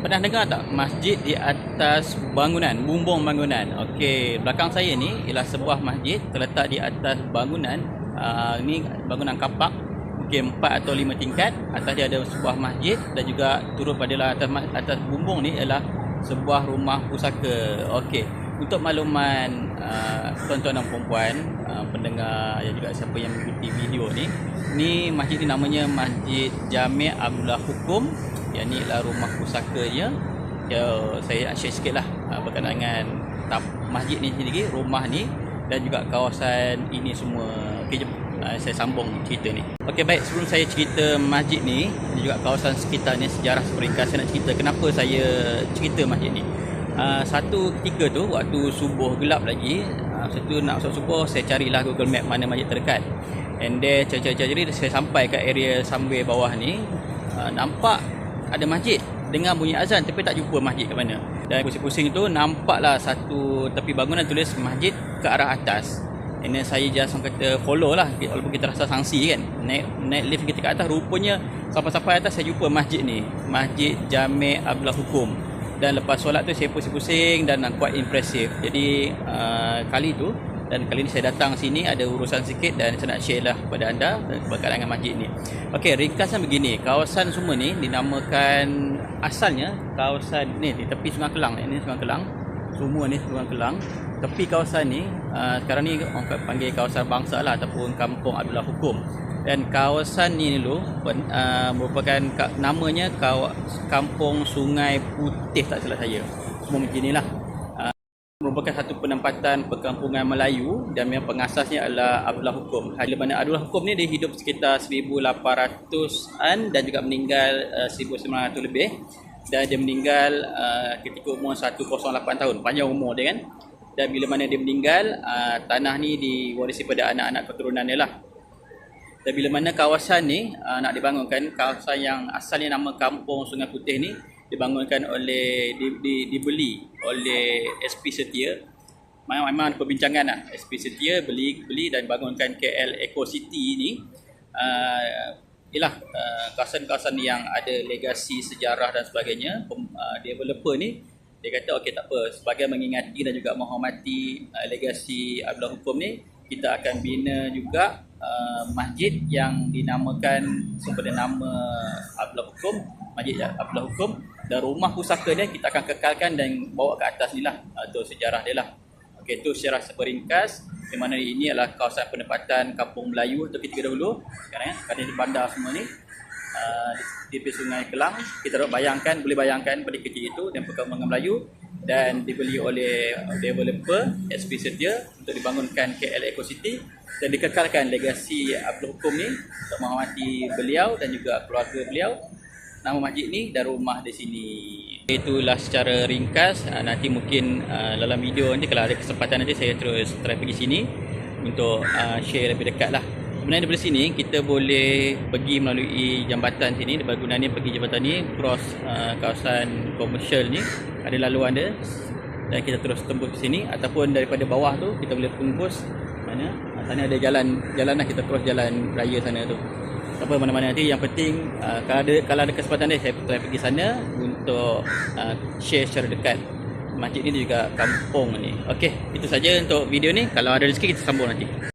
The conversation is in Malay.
Pernah dengar tak masjid di atas bangunan, bumbung bangunan? Okey, belakang saya ni ialah sebuah masjid terletak di atas bangunan. Ini bangunan kapak, mungkin 4 atau 5 tingkat. Atas dia ada sebuah masjid dan juga turut pada atas bumbung ni ialah sebuah rumah pusaka. Okey, untuk makluman tuan-tuan dan puan-puan, pendengar yang juga siapa yang mengikuti video ni masjid ni namanya Masjid Jami' Abdullah Hukum. Yang ni adalah rumah pusakanya. Saya nak share sikit lah berkenaan dengan masjid ni sendiri, rumah ni dan juga kawasan ini semua. Okey, jom saya sambung cerita ni. Okey, baik, sebelum saya cerita masjid ni dan juga kawasan sekitar ni, sejarah seringkas saya nak cerita kenapa saya cerita masjid ni. Satu ketika tu, waktu subuh gelap lagi, satu nak masuk subuh, saya carilah Google Map mana masjid terdekat. And then cari-cari saya sampai kat area Sunway bawah ni, nampak ada masjid dengar bunyi azan tapi tak jumpa masjid kat mana. Dan pusing-pusing tu nampaklah satu tepi bangunan tulis masjid ke arah atas. And then saya just kata follow lah, walaupun kita rasa sangsi kan, naik lift kita kat atas. Rupanya sampai atas saya jumpa masjid ni, Masjid Jami' Abdullah Hukum. Dan lepas solat tu saya pusing-pusing dan quite impressive. Jadi kali ni saya datang sini ada urusan sikit dan saya nak share lah kepada anda berkaitan dengan masjid ni. Okey, ringkasan begini, kawasan semua ni dinamakan, asalnya kawasan ni di tepi Sungai Kelang ni, Sungai Kelang. Semua ni Sungai Kelang. Tepi kawasan ni sekarang ni orang panggil kawasan bangsa lah ataupun Kampung Abdullah Hukum. Dan kawasan ni dulu merupakan namanya Kampung Sungai Putih tak salah saya. Semua macam inilah. Merupakan satu penempatan perkampungan Melayu dan yang pengasasnya adalah Abdullah Hukum. Di mana Abdullah Hukum ni dia hidup sekitar 1800-an dan juga meninggal 1900 lebih. Dan dia meninggal ketika umur 108 tahun. Panjang umur dia kan. Dan bila mana dia meninggal, tanah ni diwarisi pada anak-anak keturunan dia lah. Dan bila mana kawasan ni nak dibangunkan, kawasan yang asalnya nama Kampung Sungai Putih ni dibangunkan oleh dibeli oleh SP Setia. Memang perbincangan lah, SP Setia beli dan bangunkan KL Eco City ni. Ialah kawasan-kawasan yang ada legasi sejarah dan sebagainya. Developer ni dia kata okey, tak apa, sebagai mengingati dan juga menghormati legasi Abdullah Hukum ni, kita akan bina juga masjid yang dinamakan sumber nama Abdullah Hukum, Masjid Abdullah Hukum. Dan rumah pusaka dia kita akan kekalkan dan bawa ke atas ni lah. Itu sejarah dia lah. Okey, itu secara seperingkas. Di mana ini adalah kawasan penempatan Kampung Melayu atau ketika dahulu. Sekarang di bandar semua ni di tepi Sungai Kelang. Kita boleh bayangkan pada ketika itu dan perkembangan Melayu. Dan dibeli oleh developer SP Setia untuk dibangunkan KL Eco City. Dan dikekalkan legasi Abdullah Hukum ni untuk menghormati beliau dan juga keluarga beliau. Nama masjid ni dan rumah di sini. Itulah secara ringkas. Nanti mungkin dalam video ni kalau ada kesempatan nanti saya terus try pergi sini untuk share lebih dekat lah. Sebenarnya dari sini kita boleh pergi melalui jambatan sini, di bangunan ni pergi jambatan ni, cross kawasan komersial ni, ada laluan dia dan kita terus tembus ke sini, ataupun daripada bawah tu kita boleh tembus mana? Sana ada jalan lah, kita cross jalan raya sana tu. Apa mana-mana nanti, yang penting kalau ada kesempatan dia saya try pergi sana untuk share secara dekat masjid ni juga kampung ni. Okey, itu saja untuk video ni. Kalau ada rezeki kita sambung nanti.